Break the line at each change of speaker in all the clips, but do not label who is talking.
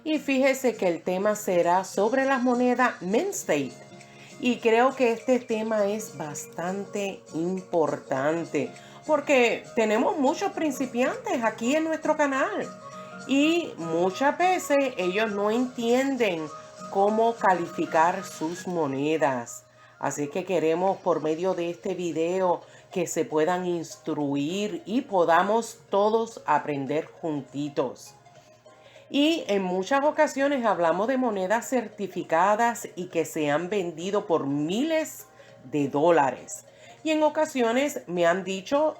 Y fíjese que el tema será sobre las monedas Mint State. Y creo que este tema es bastante importante porque tenemos muchos principiantes aquí en nuestro canal y muchas veces ellos no entienden cómo calificar sus monedas. Así que queremos por medio de este video que se puedan instruir y podamos todos aprender juntitos. Y en muchas ocasiones hablamos de monedas certificadas y que se han vendido por miles de dólares. Y en ocasiones me han dicho,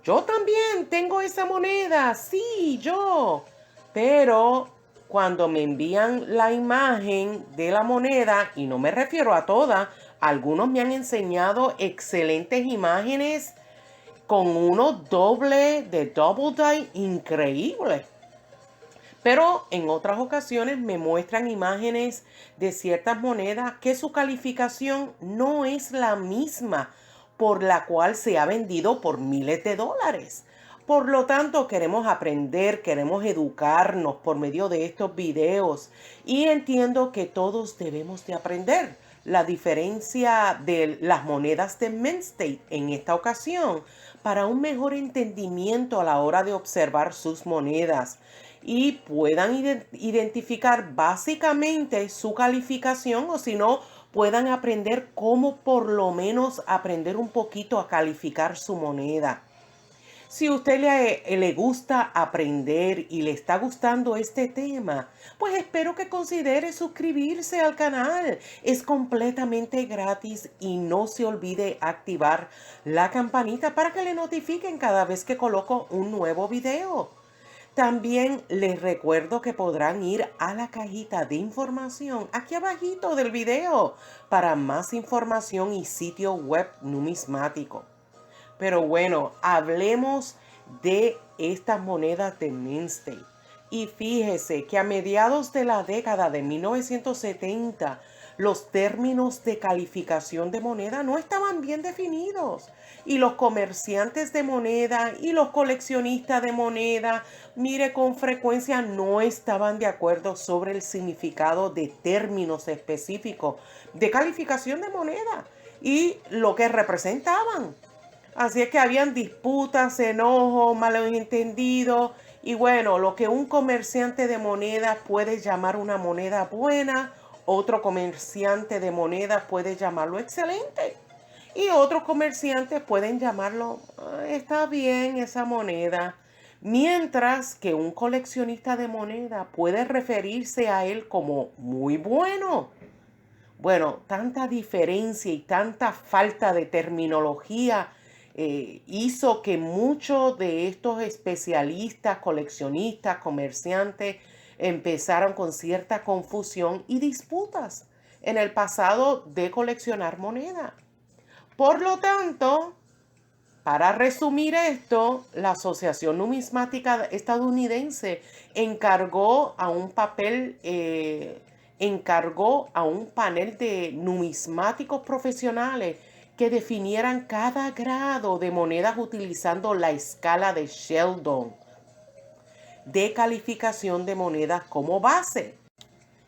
yo también tengo esa moneda, sí, yo. Pero cuando me envían la imagen de la moneda, y no me refiero a todas, algunos me han enseñado excelentes imágenes con uno doble de double die increíble. Pero en otras ocasiones me muestran imágenes de ciertas monedas que su calificación no es la misma por la cual se ha vendido por miles de dólares. Por lo tanto, queremos aprender, queremos educarnos por medio de estos videos y entiendo que todos debemos de aprender la diferencia de las monedas de Mint State en esta ocasión para un mejor entendimiento a la hora de observar sus monedas y puedan identificar básicamente su calificación o si no, puedan aprender cómo por lo menos aprender un poquito a calificar su moneda. Si a usted le gusta aprender y le está gustando este tema, pues espero que considere suscribirse al canal. Es completamente gratis y no se olvide activar la campanita para que le notifiquen cada vez que coloco un nuevo video. También les recuerdo que podrán ir a la cajita de información aquí abajito del video para más información y sitio web numismático. Pero bueno, hablemos de estas monedas de Mint State. Y fíjese que a mediados de la década de 1970, los términos de calificación de moneda no estaban bien definidos. Y los comerciantes de moneda y los coleccionistas de moneda, mire, con frecuencia no estaban de acuerdo sobre el significado de términos específicos de calificación de moneda y lo que representaban. Así es que habían disputas, enojos, malos entendidos. Y bueno, lo que un comerciante de monedas puede llamar una moneda buena, otro comerciante de monedas puede llamarlo excelente. Y otros comerciantes pueden llamarlo, está bien esa moneda. Mientras que un coleccionista de moneda puede referirse a él como muy bueno. Bueno, tanta diferencia y tanta falta de terminología hizo que muchos de estos especialistas, coleccionistas, comerciantes empezaron con cierta confusión y disputas en el pasado de coleccionar moneda. Por lo tanto, para resumir esto, la Asociación Numismática Estadounidense encargó a un panel de numismáticos profesionales que definieran cada grado de monedas utilizando la escala de Sheldon de calificación de monedas como base.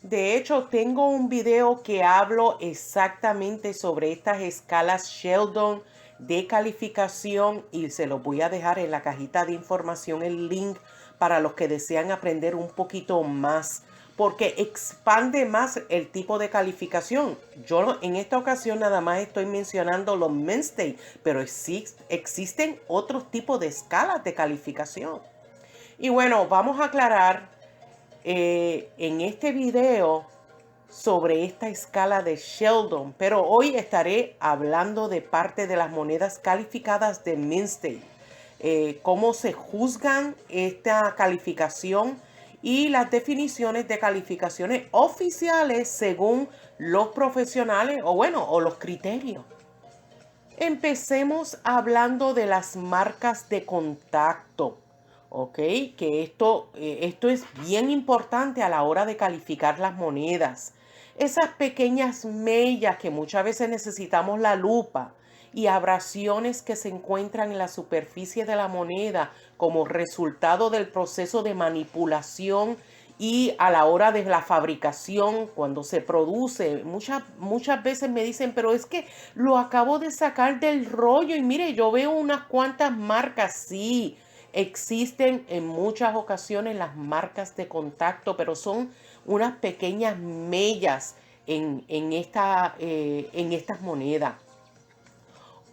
De hecho, tengo un video que hablo exactamente sobre estas escalas Sheldon de calificación y se los voy a dejar en la cajita de información el link para los que desean aprender un poquito más porque expande más el tipo de calificación. Yo en esta ocasión nada más estoy mencionando los Mint State, pero existen otros tipos de escalas de calificación. Y bueno, vamos a aclarar en este video sobre esta escala de Sheldon, pero hoy estaré hablando de parte de las monedas calificadas de Mint State, cómo se juzgan esta calificación y las definiciones de calificaciones oficiales según los profesionales o los criterios. Empecemos hablando de las marcas de contacto. Ok, que esto es bien importante a la hora de calificar las monedas. Esas pequeñas mellas que muchas veces necesitamos la lupa y abrasiones que se encuentran en la superficie de la moneda como resultado del proceso de manipulación Y a la hora de la fabricación, cuando se produce, muchas veces me dicen, pero es que lo acabo de sacar del rollo y mire, yo veo unas cuantas marcas, sí, existen en muchas ocasiones las marcas de contacto, pero son unas pequeñas mellas en estas monedas.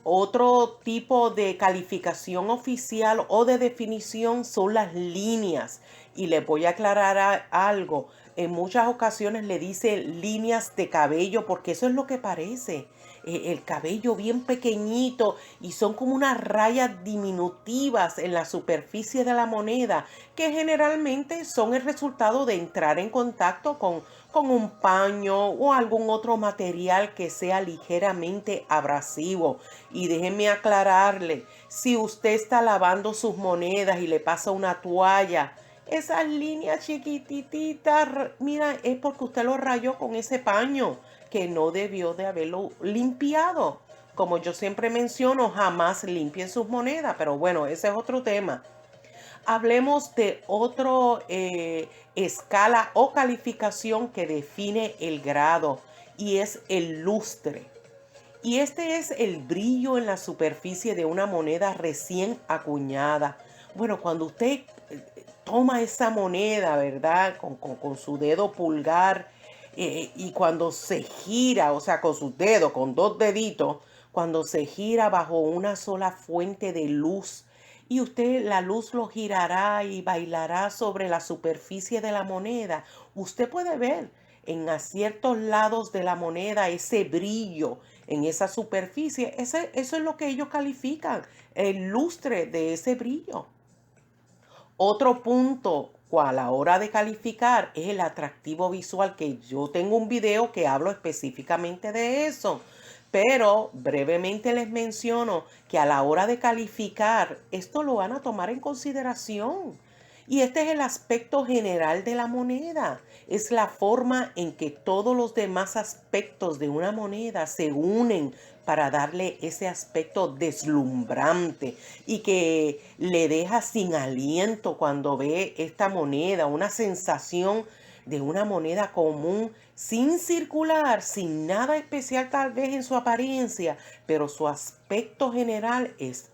Otro tipo de calificación oficial o de definición son las líneas. Y les voy a aclarar algo. En muchas ocasiones le dice líneas de cabello porque eso es lo que parece. El cabello bien pequeñito y son como unas rayas diminutivas en la superficie de la moneda que generalmente son el resultado de entrar en contacto con un paño o algún otro material que sea ligeramente abrasivo. Y déjenme aclararle, si usted está lavando sus monedas y le pasa una toalla, esas líneas chiquititas, mira, es porque usted lo rayó con ese paño que no debió de haberlo limpiado. Como yo siempre menciono, jamás limpien sus monedas, pero bueno, ese es otro tema. Hablemos de otro escala o calificación que define el grado y es el lustre. Y este es el brillo en la superficie de una moneda recién acuñada. Bueno, cuando usted toma esa moneda, ¿verdad? Con su dedo pulgar y cuando se gira, o sea, con sus dedos, con dos deditos, cuando se gira bajo una sola fuente de luz y usted la luz lo girará y bailará sobre la superficie de la moneda, usted puede ver en a ciertos lados de la moneda ese brillo en esa superficie. Eso es lo que ellos califican, el lustre de ese brillo. Otro punto a la hora de calificar es el atractivo visual, que yo tengo un video que hablo específicamente de eso. Pero brevemente les menciono que a la hora de calificar, esto lo van a tomar en consideración. Y este es el aspecto general de la moneda. Es la forma en que todos los demás aspectos de una moneda se unen para darle ese aspecto deslumbrante y que le deja sin aliento cuando ve esta moneda, una sensación de una moneda común, sin circular, sin nada especial tal vez en su apariencia, pero su aspecto general es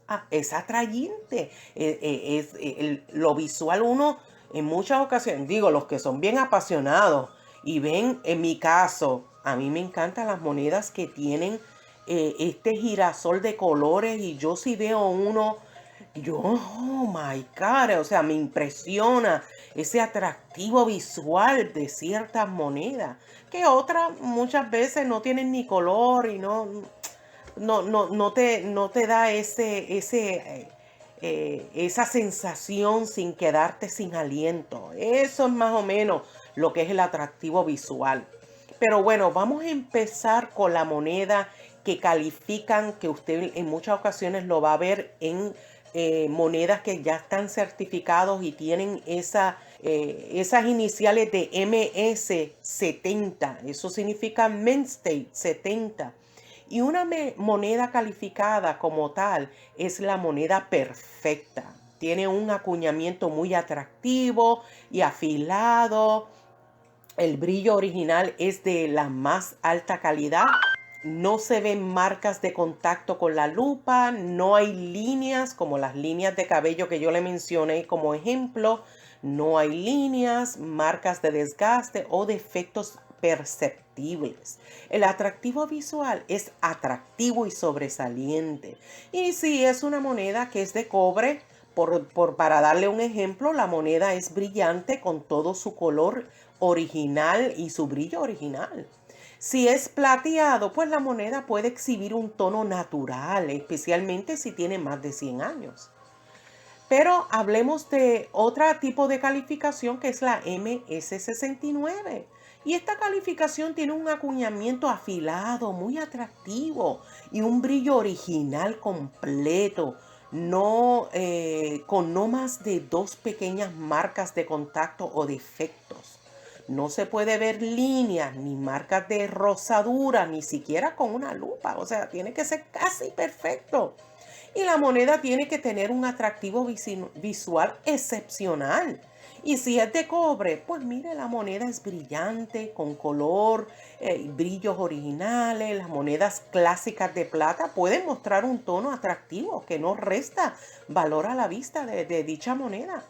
atrayente. Lo visual uno en muchas ocasiones, digo, los que son bien apasionados y ven, en mi caso, a mí me encantan las monedas que tienen este girasol de colores y yo si veo uno, yo, oh my God, o sea, me impresiona ese atractivo visual de ciertas monedas, que otras muchas veces no tienen ni color y no te da esa sensación sin quedarte sin aliento. Eso es más o menos lo que es el atractivo visual. Pero bueno, vamos a empezar con la moneda que califican, que usted en muchas ocasiones lo va a ver en monedas que ya están certificados y tienen esas iniciales de MS70. Eso significa Mint State 70. Y una moneda calificada como tal es la moneda perfecta. Tiene un acuñamiento muy atractivo y afilado. El brillo original es de la más alta calidad. No se ven marcas de contacto con la lupa. No hay líneas como las líneas de cabello que yo le mencioné como ejemplo. No hay líneas, marcas de desgaste o defectos perceptibles. El atractivo visual es atractivo y sobresaliente. Y si es una moneda que es de cobre, para darle un ejemplo, la moneda es brillante con todo su color original y su brillo original. Si es plateado, pues la moneda puede exhibir un tono natural, especialmente si tiene más de 100 años. Pero hablemos de otro tipo de calificación que es la MS69. Y esta calificación tiene un acuñamiento afilado, muy atractivo y un brillo original completo, con no más de dos pequeñas marcas de contacto o defectos. No se puede ver líneas ni marcas de rosadura, ni siquiera con una lupa. O sea, tiene que ser casi perfecto. Y la moneda tiene que tener un atractivo visual excepcional. Y si es de cobre, pues mire, la moneda es brillante, con color, brillos originales. Las monedas clásicas de plata pueden mostrar un tono atractivo que no resta valor a la vista de dicha moneda.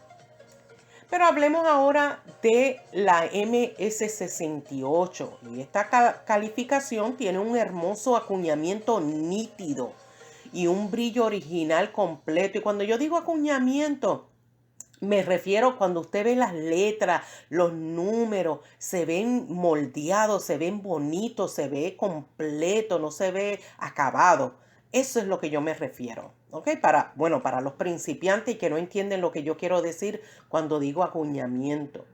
Pero hablemos ahora de la MS68. Y esta calificación tiene un hermoso acuñamiento nítido y un brillo original completo. Y cuando yo digo acuñamiento, me refiero cuando usted ve las letras, los números, se ven moldeados, se ven bonitos, se ve completo, no se ve acabado. Eso es lo que yo me refiero. ¿Ok? Para los principiantes y que no entienden lo que yo quiero decir cuando digo acuñamiento.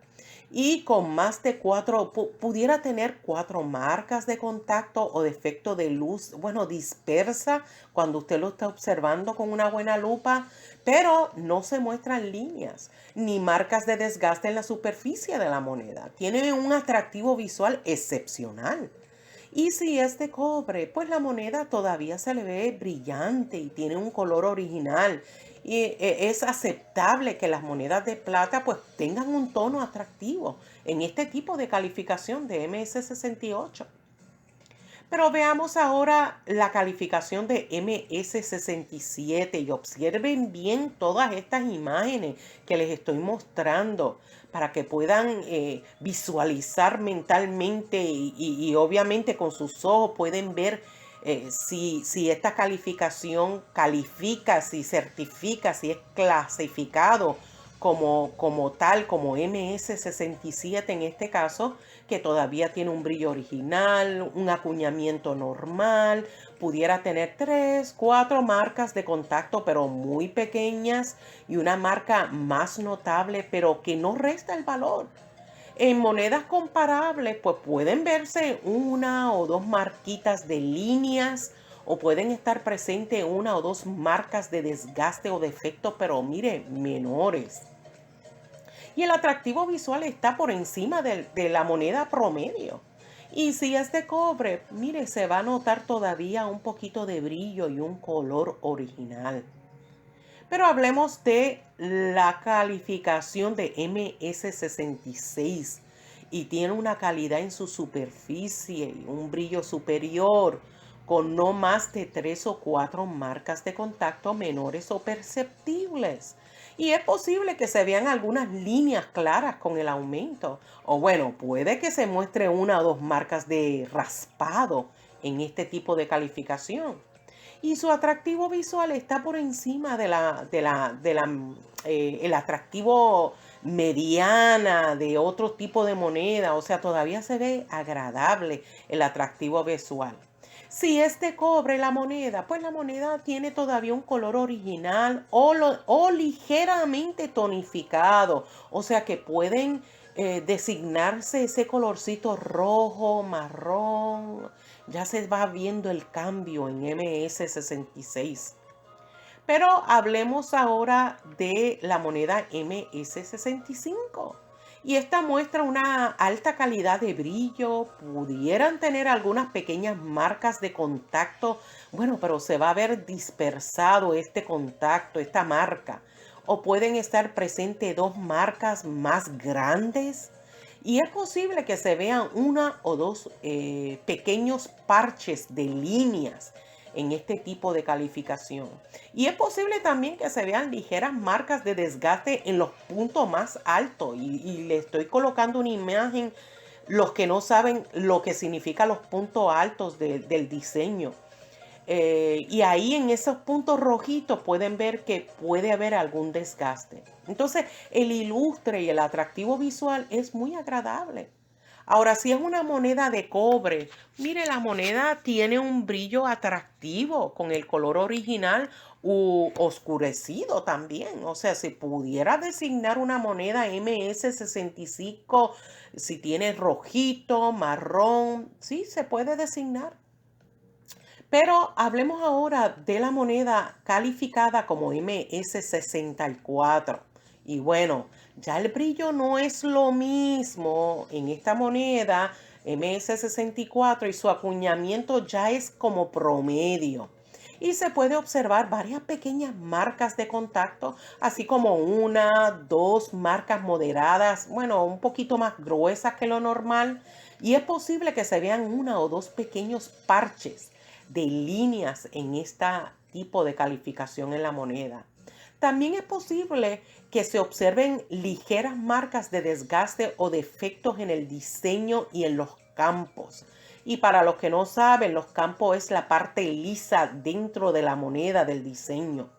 Y con más de pudiera tener 4 marcas de contacto o de efecto de luz, bueno, dispersa cuando usted lo está observando con una buena lupa, pero no se muestran líneas ni marcas de desgaste en la superficie de la moneda. Tiene un atractivo visual excepcional. Y si es de cobre, pues la moneda todavía se le ve brillante y tiene un color original. Y es aceptable que las monedas de plata pues tengan un tono atractivo en este tipo de calificación de MS68. Pero veamos ahora la calificación de MS67 y observen bien todas estas imágenes que les estoy mostrando para que puedan visualizar mentalmente y obviamente con sus ojos pueden ver si esta calificación califica, si certifica, si es clasificado como tal, como MS67 en este caso, que todavía tiene un brillo original, un acuñamiento normal, pudiera tener 3, 4 marcas de contacto, pero muy pequeñas, y una marca más notable, pero que no resta el valor. En monedas comparables, pues pueden verse 1 o 2 marquitas de líneas o pueden estar presentes 1 o 2 marcas de desgaste o defecto, pero mire, menores. Y el atractivo visual está por encima de la moneda promedio. Y si es de cobre, mire, se va a notar todavía un poquito de brillo y un color original. Pero hablemos de la calificación de MS66 y tiene una calidad en su superficie y un brillo superior con no más de 3 o 4 marcas de contacto menores o perceptibles. Y es posible que se vean algunas líneas claras con el aumento. O bueno, puede que se muestre 1 o 2 marcas de raspado en este tipo de calificación y su atractivo visual está por encima el atractivo mediana de otro tipo de moneda, o sea, todavía se ve agradable el atractivo visual. Si es de cobre la moneda, pues la moneda tiene todavía un color original o ligeramente tonificado, o sea que pueden designarse ese colorcito rojo, marrón. Ya se va viendo el cambio en MS66. Pero hablemos ahora de la moneda MS65. Y esta muestra una alta calidad de brillo. Pudieran tener algunas pequeñas marcas de contacto. Bueno, pero se va a ver dispersado este contacto, esta marca. O pueden estar presentes 2 marcas más grandes. Y es posible que se vean 1 o 2 pequeños parches de líneas en este tipo de calificación. Y es posible también que se vean ligeras marcas de desgaste en los puntos más altos. Y le estoy colocando una imagen, los que no saben lo que significan los puntos altos del diseño. Y ahí en esos puntos rojitos pueden ver que puede haber algún desgaste. Entonces, el ilustre y el atractivo visual es muy agradable. Ahora, si es una moneda de cobre, mire, la moneda tiene un brillo atractivo con el color original u oscurecido también. O sea, si pudiera designar una moneda MS65, si tiene rojito, marrón, sí, se puede designar. Pero hablemos ahora de la moneda calificada como MS64. Y bueno, ya el brillo no es lo mismo en esta moneda MS64 y su acuñamiento ya es como promedio. Y se puede observar varias pequeñas marcas de contacto, así como una, dos marcas moderadas, bueno, un poquito más gruesas que lo normal. Y es posible que se vean una o dos pequeños parches de líneas en este tipo de calificación en la moneda. También es posible que se observen ligeras marcas de desgaste o defectos en el diseño y en los campos. Y para los que no saben, los campos es la parte lisa dentro de la moneda del diseño.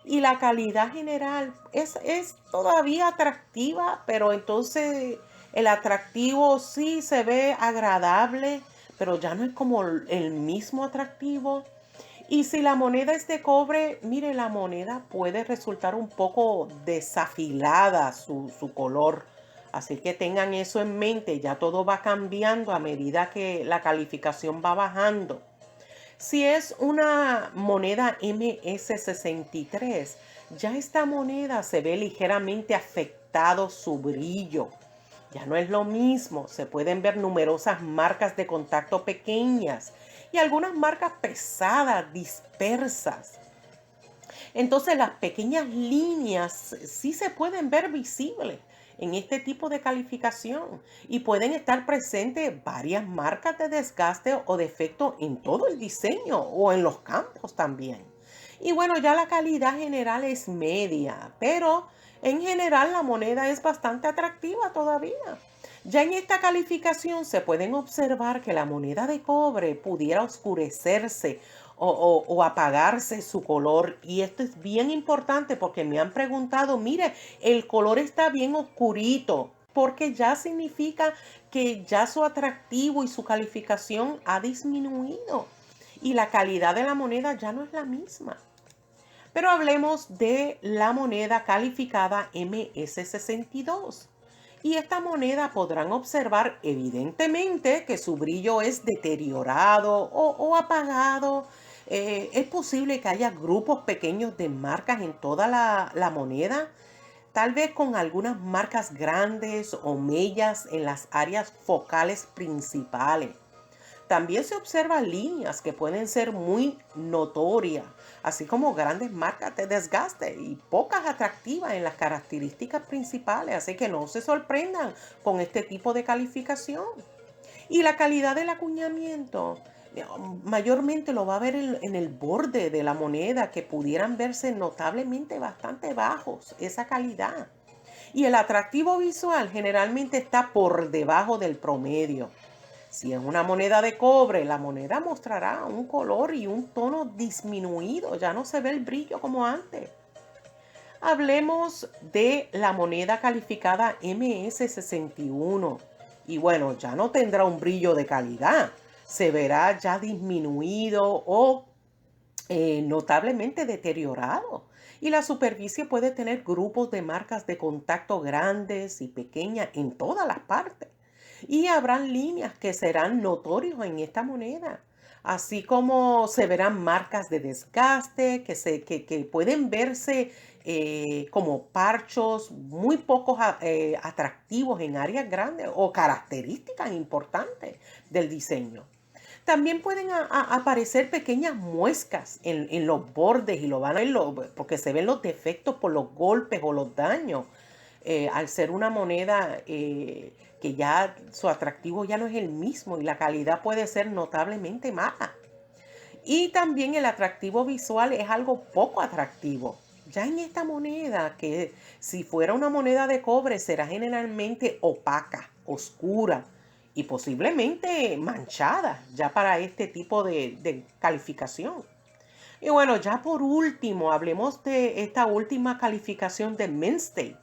Y la calidad general es todavía atractiva, pero entonces el atractivo sí se ve agradable, pero ya no es como el mismo atractivo. Y si la moneda es de cobre, mire, la moneda puede resultar un poco desafilada su color. Así que tengan eso en mente, ya todo va cambiando a medida que la calificación va bajando. Si es una moneda MS63, ya esta moneda se ve ligeramente afectado su brillo. Ya no es lo mismo, se pueden ver numerosas marcas de contacto pequeñas y algunas marcas pesadas, dispersas. Entonces las pequeñas líneas sí se pueden ver visibles en este tipo de calificación y pueden estar presentes varias marcas de desgaste o defecto en todo el diseño o en los campos también. Y bueno, ya la calidad general es media, pero en general la moneda es bastante atractiva todavía. Ya en esta calificación se pueden observar que la moneda de cobre pudiera oscurecerse o apagarse su color. Y esto es bien importante porque me han preguntado, mire, el color está bien oscurito, porque ya significa que ya su atractivo y su calificación ha disminuido y la calidad de la moneda ya no es la misma. Pero hablemos de la moneda calificada MS62. Y esta moneda podrán observar evidentemente que su brillo es deteriorado o apagado. Es posible que haya grupos pequeños de marcas en toda la moneda, tal vez con algunas marcas grandes o mellas en las áreas focales principales. También se observan líneas que pueden ser muy notorias, así como grandes marcas de desgaste y pocas atractivas en las características principales, así que no se sorprendan con este tipo de calificación. Y la calidad del acuñamiento, mayormente lo va a ver en el borde de la moneda, que pudieran verse notablemente bastante bajos, esa calidad. Y el atractivo visual generalmente está por debajo del promedio. Si es una moneda de cobre, la moneda mostrará un color y un tono disminuido, ya no se ve el brillo como antes. Hablemos de la moneda calificada MS61. Y bueno, ya no tendrá un brillo de calidad, se verá ya disminuido o notablemente deteriorado. Y la superficie puede tener grupos de marcas de contacto grandes y pequeñas en todas las partes. Y habrán líneas que serán notorios en esta moneda, así como se verán marcas de desgaste que pueden verse como parchos muy pocos atractivos en áreas grandes o características importantes del diseño. También pueden aparecer pequeñas muescas en los bordes y lo van a ver porque se ven los defectos por los golpes o los daños. Al ser una moneda que ya su atractivo ya no es el mismo y la calidad puede ser notablemente mala. Y también el atractivo visual es algo poco atractivo. Ya en esta moneda, que si fuera una moneda de cobre, será generalmente opaca, oscura y posiblemente manchada, ya para este tipo de calificación. Y bueno, ya por último, hablemos de esta última calificación de Mint State,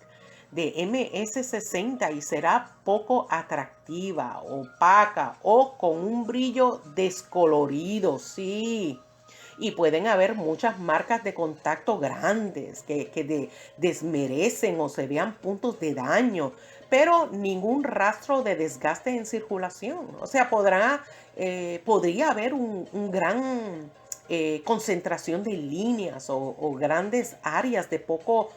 de MS60, y será poco atractiva, opaca o con un brillo descolorido, sí. Y pueden haber muchas marcas de contacto grandes que desmerecen o se vean puntos de daño, pero ningún rastro de desgaste en circulación. O sea, podría haber un gran concentración de líneas o grandes áreas de poco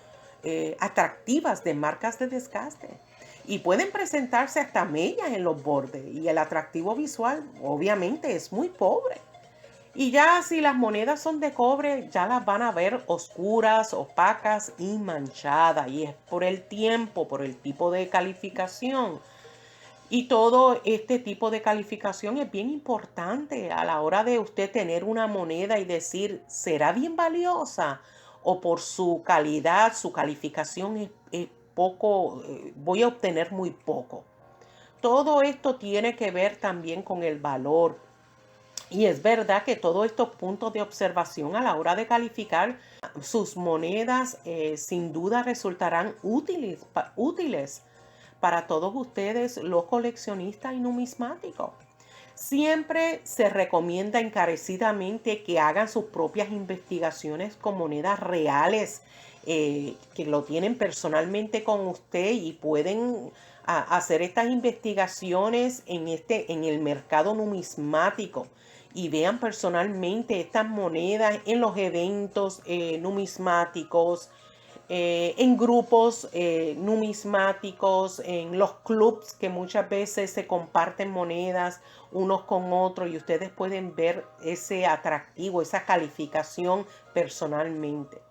atractivas de marcas de desgaste. Y pueden presentarse hasta mellas en los bordes y el atractivo visual obviamente es muy pobre. Y ya si las monedas son de cobre, ya las van a ver oscuras, opacas y manchadas. Y es por el tiempo, por el tipo de calificación. Y todo este tipo de calificación es bien importante a la hora de usted tener una moneda y decir, ¿será bien valiosa? O por su calidad, su calificación es poco, voy a obtener muy poco. Todo esto tiene que ver también con el valor. Y es verdad que todos estos puntos de observación a la hora de calificar sus monedas sin duda resultarán útiles para todos ustedes, los coleccionistas y numismáticos. Siempre se recomienda encarecidamente que hagan sus propias investigaciones con monedas reales, que lo tienen personalmente con usted y pueden hacer estas investigaciones en el mercado numismático y vean personalmente estas monedas en los eventos numismáticos, en grupos numismáticos, en los clubs que muchas veces se comparten monedas unos con otros y ustedes pueden ver ese atractivo, esa calificación personalmente.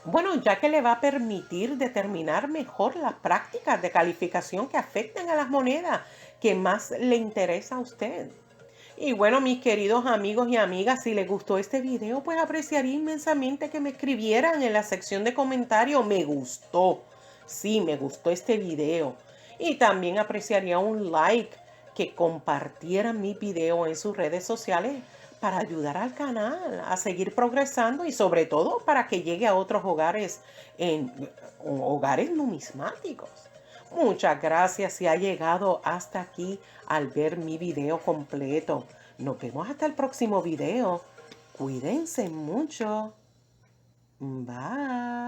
Bueno, ya que le va a permitir determinar mejor las prácticas de calificación que afectan a las monedas que más le interesa a usted. Y bueno, mis queridos amigos y amigas, si les gustó este video, pues apreciaría inmensamente que me escribieran en la sección de comentarios, me gustó. Sí, me gustó este video. Y también apreciaría un like, que compartieran mi video en sus redes sociales para ayudar al canal a seguir progresando y sobre todo para que llegue a otros hogares, en hogares numismáticos. Muchas gracias si ha llegado hasta aquí al ver mi video completo. Nos vemos hasta el próximo video. Cuídense mucho. Bye.